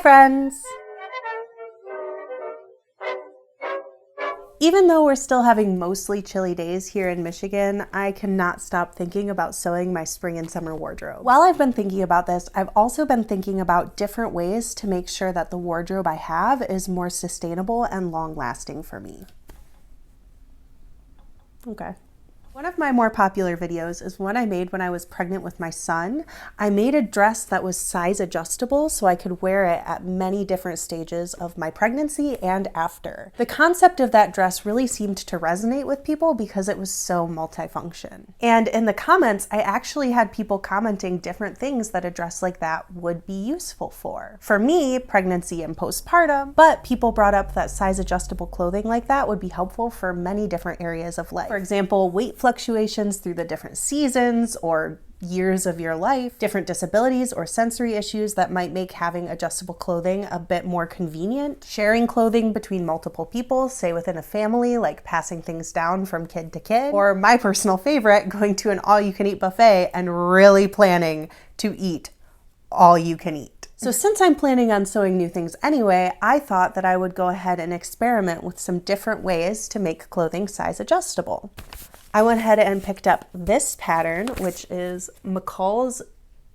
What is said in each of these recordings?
friends! Even though we're still having mostly chilly days here in Michigan, I cannot stop thinking about sewing my spring and summer wardrobe. While I've been thinking about this, I've also been thinking about different ways to make sure that the wardrobe I have is more sustainable and long-lasting for me. Okay. One of my more popular videos is one I made when I was pregnant with my son. I made a dress that was size adjustable so I could wear it at many different stages of my pregnancy and after. The concept of that dress really seemed to resonate with people because it was so multifunction. And in the comments, I actually had people commenting different things that a dress like that would be useful for. For me, pregnancy and postpartum, but people brought up that size adjustable clothing like that would be helpful for many different areas of life. For example, weight fluctuations through the different seasons or years of your life, different disabilities or sensory issues that might make having adjustable clothing a bit more convenient, sharing clothing between multiple people, say within a family, like passing things down from kid to kid, or my personal favorite, going to an all-you-can-eat buffet and really planning to eat all you can eat. So since I'm planning on sewing new things anyway, I thought that I would go ahead and experiment with some different ways to make clothing size adjustable. I went ahead and picked up this pattern, which is McCall's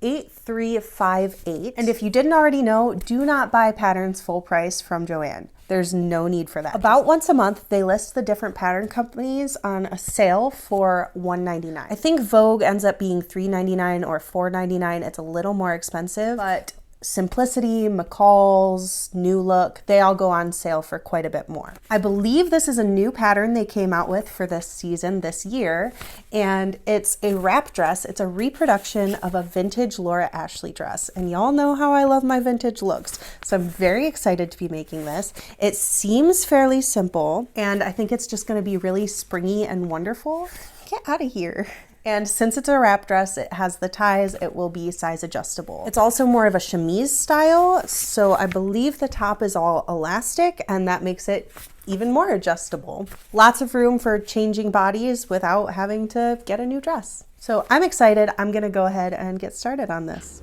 8358. And if you didn't already know, do not buy patterns full price from Joann. There's no need for that. About once a month, they list the different pattern companies on a sale for $1.99. I think Vogue ends up being $3.99 or $4.99. It's a little more expensive, but Simplicity, McCall's, New Look, they all go on sale for quite a bit more. I believe this is a new pattern they came out with for this season, this year, and it's a wrap dress. It's a reproduction of a vintage Laura Ashley dress, and y'all know how I love my vintage looks, so I'm very excited to be making this. It seems fairly simple, and I think it's just going to be really springy and wonderful. Get out of here. And since it's a wrap dress, it has the ties, it will be size adjustable. It's also more of a chemise style, so I believe the top is all elastic and that makes it even more adjustable. Lots of room for changing bodies without having to get a new dress. So I'm excited. I'm gonna go ahead and get started on this.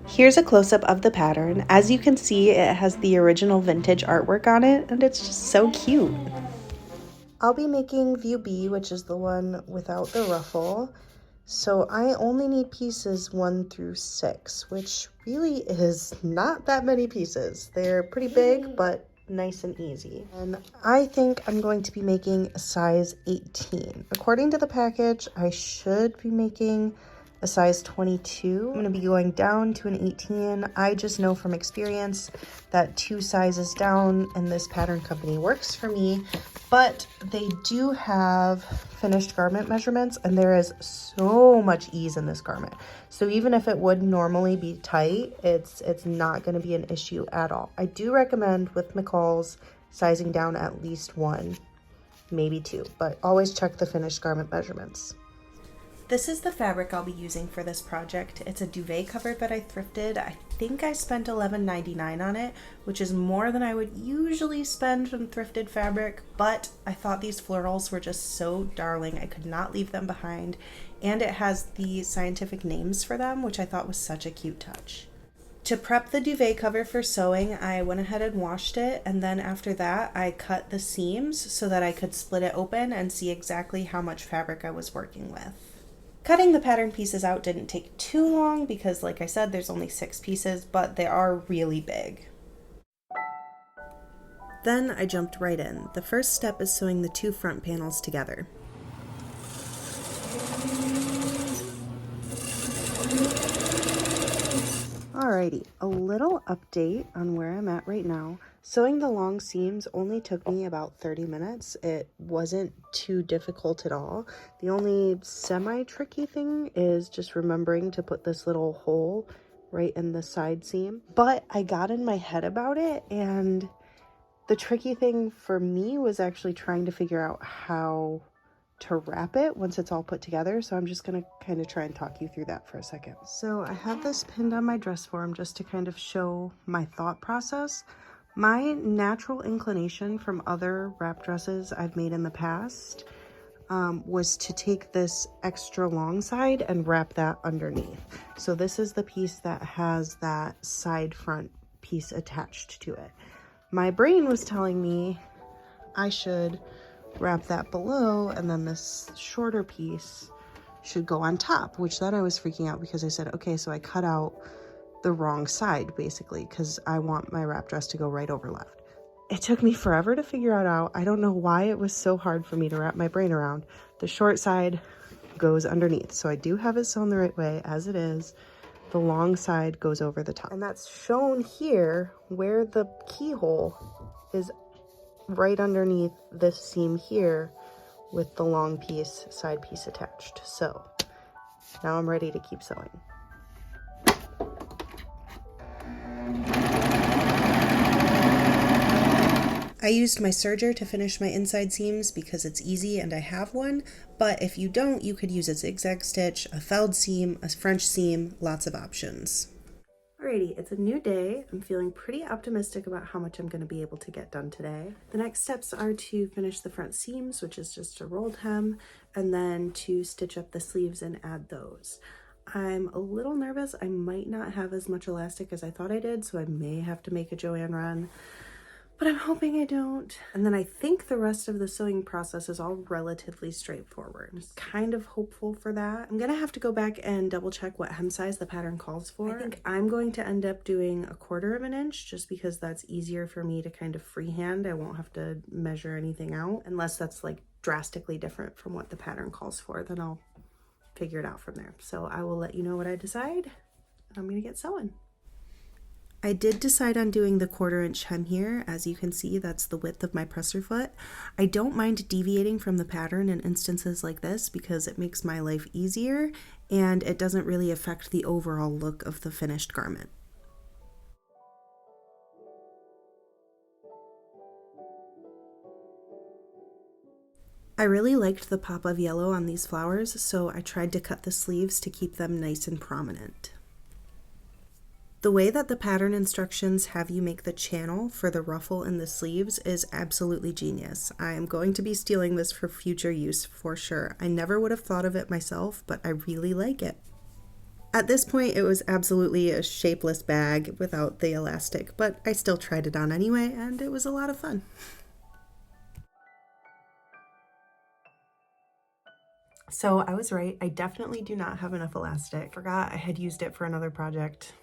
Here's a close-up of the pattern. As you can see, it has the original vintage artwork on it and it's just so cute. I'll be making view B, which is the one without the ruffle. So I only need pieces 1 through 6, which really is not that many pieces. They're pretty big, but nice and easy. And I think I'm going to be making a size 18. According to the package, I should be making a size 22. I'm going to be going down to an 18. I just know from experience that 2 sizes down in this pattern company works for me, but they do have finished garment measurements and there is so much ease in this garment. So even if it would normally be tight, it's not going to be an issue at all. I do recommend with McCall's sizing down at least 1, maybe 2, but always check the finished garment measurements. This is the fabric I'll be using for this project. It's a duvet cover that I thrifted. I think I spent $11.99 on it, which is more than I would usually spend on thrifted fabric, but I thought these florals were just so darling. I could not leave them behind, and it has the scientific names for them, which I thought was such a cute touch. To prep the duvet cover for sewing, I went ahead and washed it, and then after that, I cut the seams so that I could split it open and see exactly how much fabric I was working with. Cutting the pattern pieces out didn't take too long because, like I said, there's only 6 pieces, but they are really big. Then I jumped right in. The first step is sewing the 2 front panels together. Alrighty, a little update on where I'm at right now. Sewing the long seams only took me about 30 minutes. It wasn't too difficult at all. The only semi-tricky thing is just remembering to put this little hole right in the side seam. But I got in my head about it, and the tricky thing for me was actually trying to figure out how to wrap it once it's all put together. So I'm just gonna kind of try and talk you through that for a second. So I have this pinned on my dress form just to kind of show my thought process. My natural inclination from other wrap dresses I've made in the past was to take this extra long side and wrap that underneath. So this is the piece that has that side front piece attached to it. My brain was telling me I should wrap that below and then this shorter piece should go on top, which then I was freaking out because I said, okay, so I cut out the wrong side basically because I want my wrap dress to go right over left. It took me forever to figure it out. I don't know why it was so hard for me to wrap my brain around. The short side goes underneath, so I do have it sewn the right way as it is. The long side goes over the top, and that's shown here where the keyhole is right underneath this seam here with the long piece, side piece attached. So now I'm ready to keep sewing. I used my serger to finish my inside seams because it's easy and I have one, but if you don't, you could use a zigzag stitch, a felled seam, a French seam, lots of options. Alrighty, it's a new day. I'm feeling pretty optimistic about how much I'm going to be able to get done today. The next steps are to finish the front seams, which is just a rolled hem, and then to stitch up the sleeves and add those. I'm a little nervous. I might not have as much elastic as I thought I did, so I may have to make a Joann run, but I'm hoping I don't. And then I think the rest of the sewing process is all relatively straightforward. I'm kind of hopeful for that. I'm gonna have to go back and double check what hem size the pattern calls for. I think I'm going to end up doing 1/4 of an inch just because that's easier for me to kind of freehand. I won't have to measure anything out unless that's like drastically different from what the pattern calls for. Then I'll figure it out from there. So I will let you know what I decide. I'm gonna get sewing. I did decide on doing the 1/4 inch hem here. As you can see, that's the width of my presser foot. I don't mind deviating from the pattern in instances like this because it makes my life easier and it doesn't really affect the overall look of the finished garment. I really liked the pop of yellow on these flowers, so I tried to cut the sleeves to keep them nice and prominent. The way that the pattern instructions have you make the channel for the ruffle in the sleeves is absolutely genius. I am going to be stealing this for future use for sure. I never would have thought of it myself, but I really like it. At this point, it was absolutely a shapeless bag without the elastic, but I still tried it on anyway, and it was a lot of fun. So I was right. I definitely do not have enough elastic. Forgot I had used it for another project.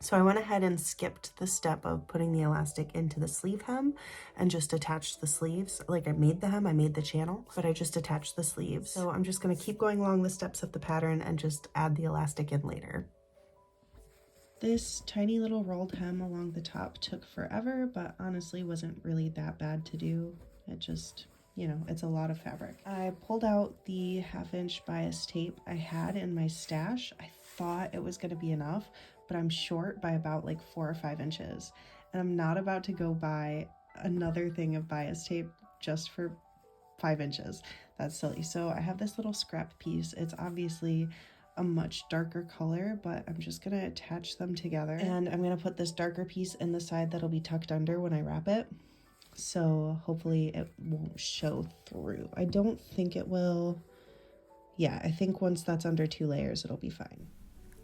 So I went ahead and skipped the step of putting the elastic into the sleeve hem and just attached the sleeves. Like I made the hem, I made the channel, but I just attached the sleeves. So I'm just gonna keep going along the steps of the pattern and just add the elastic in later. This tiny little rolled hem along the top took forever, but honestly wasn't really that bad to do. It just, you know, it's a lot of fabric. I pulled out the 1/2 inch bias tape I had in my stash. I thought it was gonna be enough, but I'm short by about like 4 or 5 inches. And I'm not about to go buy another thing of bias tape just for 5 inches. That's silly. So I have this little scrap piece. It's obviously a much darker color, but I'm just gonna attach them together. And I'm gonna put this darker piece in the side that'll be tucked under when I wrap it. So hopefully it won't show through. I don't think it will. Yeah, I think once that's under 2 layers, it'll be fine.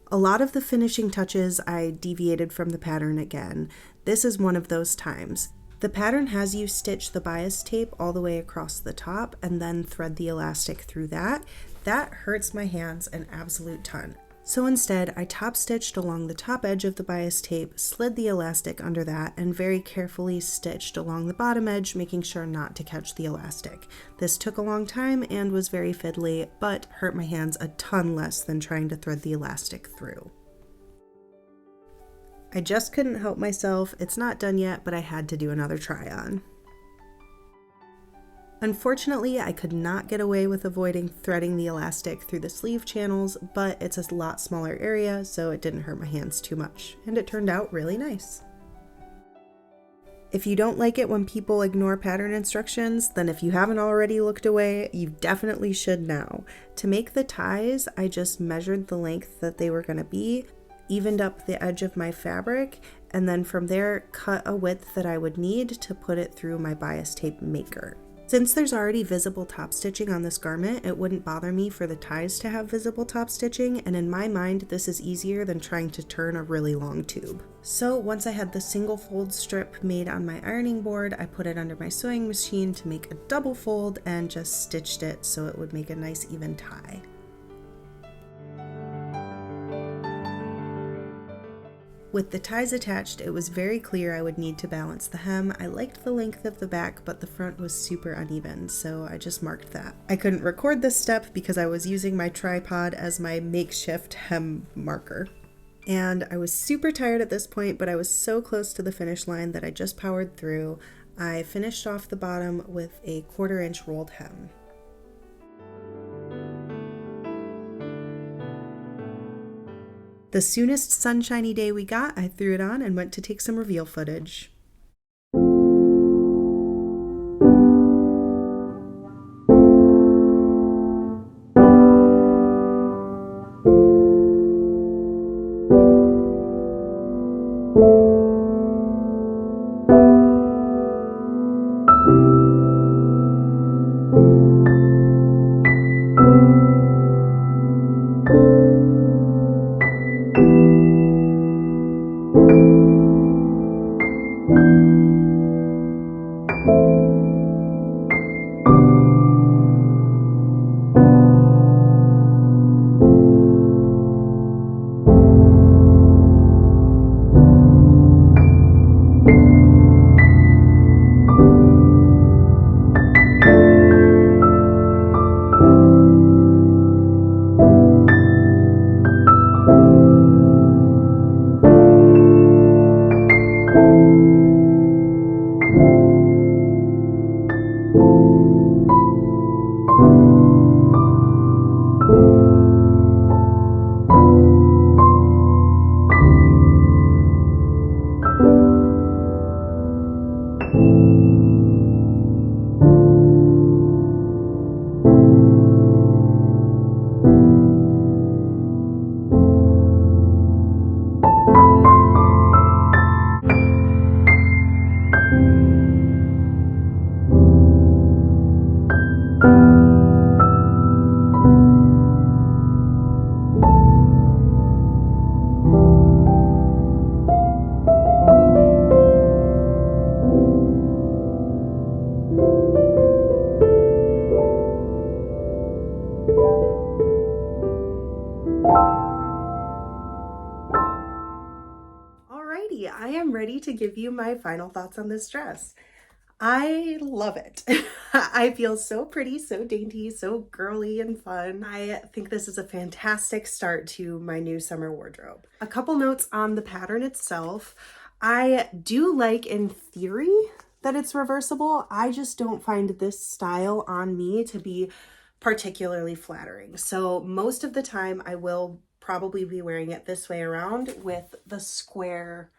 A lot of the finishing touches I deviated from the pattern again. This is one of those times. The pattern has you stitch the bias tape all the way across the top and then thread the elastic through that. That hurts my hands an absolute ton. So instead, I top stitched along the top edge of the bias tape, slid the elastic under that, and very carefully stitched along the bottom edge, making sure not to catch the elastic. This took a long time and was very fiddly, but hurt my hands a ton less than trying to thread the elastic through. I just couldn't help myself. It's not done yet, but I had to do another try on. Unfortunately, I could not get away with avoiding threading the elastic through the sleeve channels, but it's a lot smaller area, so it didn't hurt my hands too much, and it turned out really nice. If you don't like it when people ignore pattern instructions, then if you haven't already looked away, you definitely should now. To make the ties, I just measured the length that they were going to be, evened up the edge of my fabric, and then from there cut a width that I would need to put it through my bias tape maker. Since there's already visible top stitching on this garment, it wouldn't bother me for the ties to have visible top stitching, and in my mind, this is easier than trying to turn a really long tube. So once I had the single fold strip made on my ironing board, I put it under my sewing machine to make a double fold and just stitched it so it would make a nice even tie. With the ties attached, it was very clear I would need to balance the hem. I liked the length of the back, but the front was super uneven, so I just marked that. I couldn't record this step because I was using my tripod as my makeshift hem marker. And I was super tired at this point, but I was so close to the finish line that I just powered through. I finished off the bottom with a 1/4 inch rolled hem. The soonest sunshiny day we got, I threw it on and went to take some reveal footage. Alrighty, I am ready to give you my final thoughts on this dress. I love it. I feel so pretty, so dainty, so girly and fun. I think this is a fantastic start to my new summer wardrobe. A couple notes on the pattern itself. I do like in theory that it's reversible. I just don't find this style on me to be particularly flattering. So most of the time I will probably be wearing it this way around with the square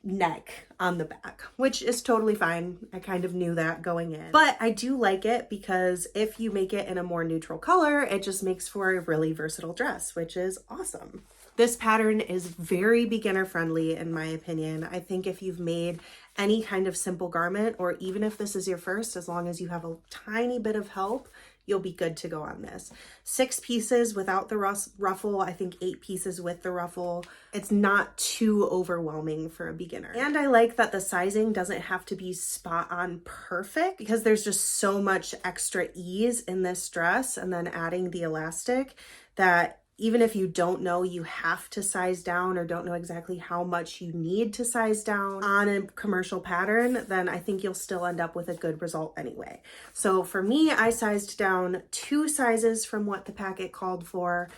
neck on the back, which is totally fine. I kind of knew that going in, but I do like it because if you make it in a more neutral color, it just makes for a really versatile dress, which is awesome. This pattern is very beginner friendly in my opinion. I think if you've made any kind of simple garment, or even if this is your first, as long as you have a tiny bit of help, you'll be good to go on this. 6 pieces without the ruffle, I think 8 pieces with the ruffle. It's not too overwhelming for a beginner. And I like that the sizing doesn't have to be spot on perfect because there's just so much extra ease in this dress, and then adding the elastic that even if you don't know you have to size down or don't know exactly how much you need to size down on a commercial pattern, then I think you'll still end up with a good result anyway. So for me, I sized down 2 sizes from what the packet called for.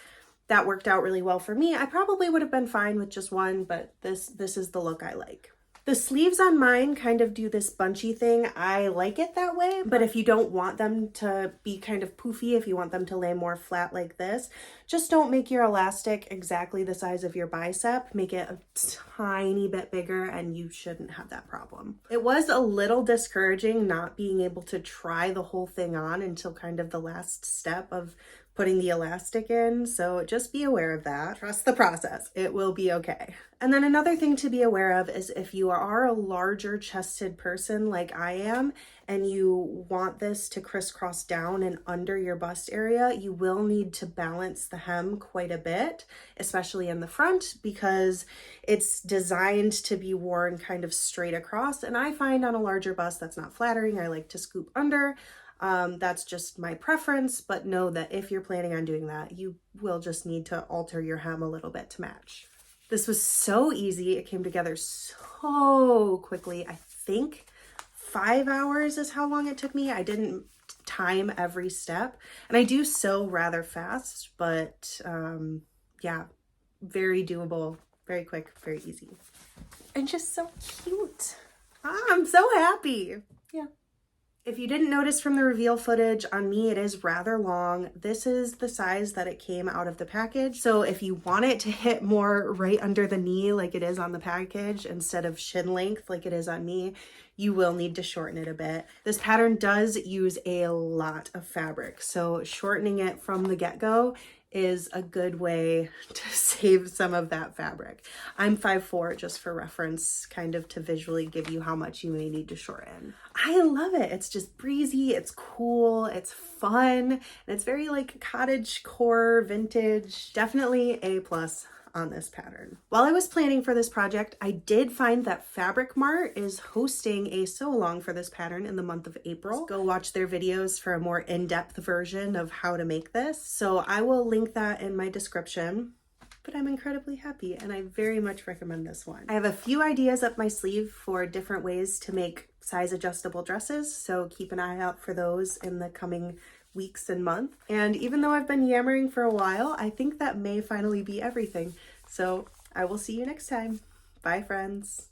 That worked out really well for me. I probably would have been fine with just 1, but this is the look I like. The sleeves on mine kind of do this bunchy thing. I like it that way, but if you don't want them to be kind of poofy, if you want them to lay more flat like this, just don't make your elastic exactly the size of your bicep. Make it a tiny bit bigger and you shouldn't have that problem. It was a little discouraging not being able to try the whole thing on until kind of the last step of putting the elastic in, so just be aware of that. Trust the process. It will be okay. And then another thing to be aware of is if you are a larger chested person like I am, and you want this to crisscross down and under your bust area, you will need to balance the hem quite a bit, especially in the front, because it's designed to be worn kind of straight across. And I find on a larger bust that's not flattering. I like to scoop under. That's just my preference, but know that if you're planning on doing that, you will just need to alter your hem a little bit to match. This was so easy. It came together so quickly. I think 5 hours is how long it took me. I didn't time every step, and I do sew rather fast, but yeah, very doable, very quick, very easy. And just so cute. I'm so happy. Yeah. If you didn't notice from the reveal footage, on me it is rather long. This is the size that it came out of the package. So if you want it to hit more right under the knee like it is on the package instead of shin length like it is on me, you will need to shorten it a bit. This pattern does use a lot of fabric, so shortening it from the get-go is a good way to save some of that fabric. I'm 5'4", just for reference, kind of to visually give you how much you may need to shorten. I love it. It's just breezy, it's cool, it's fun, and it's very like cottage core vintage. Definitely A+ on this pattern. While I was planning for this project, I did find that Fabric Mart is hosting a sew-along for this pattern in the month of April. Go watch their videos for a more in-depth version of how to make this. So I will link that in my description. But I'm incredibly happy and I very much recommend this one. I have a few ideas up my sleeve for different ways to make size adjustable dresses, so keep an eye out for those in the coming weeks and months. And even though I've been yammering for a while, I think that may finally be everything. So I will see you next time. Bye, friends.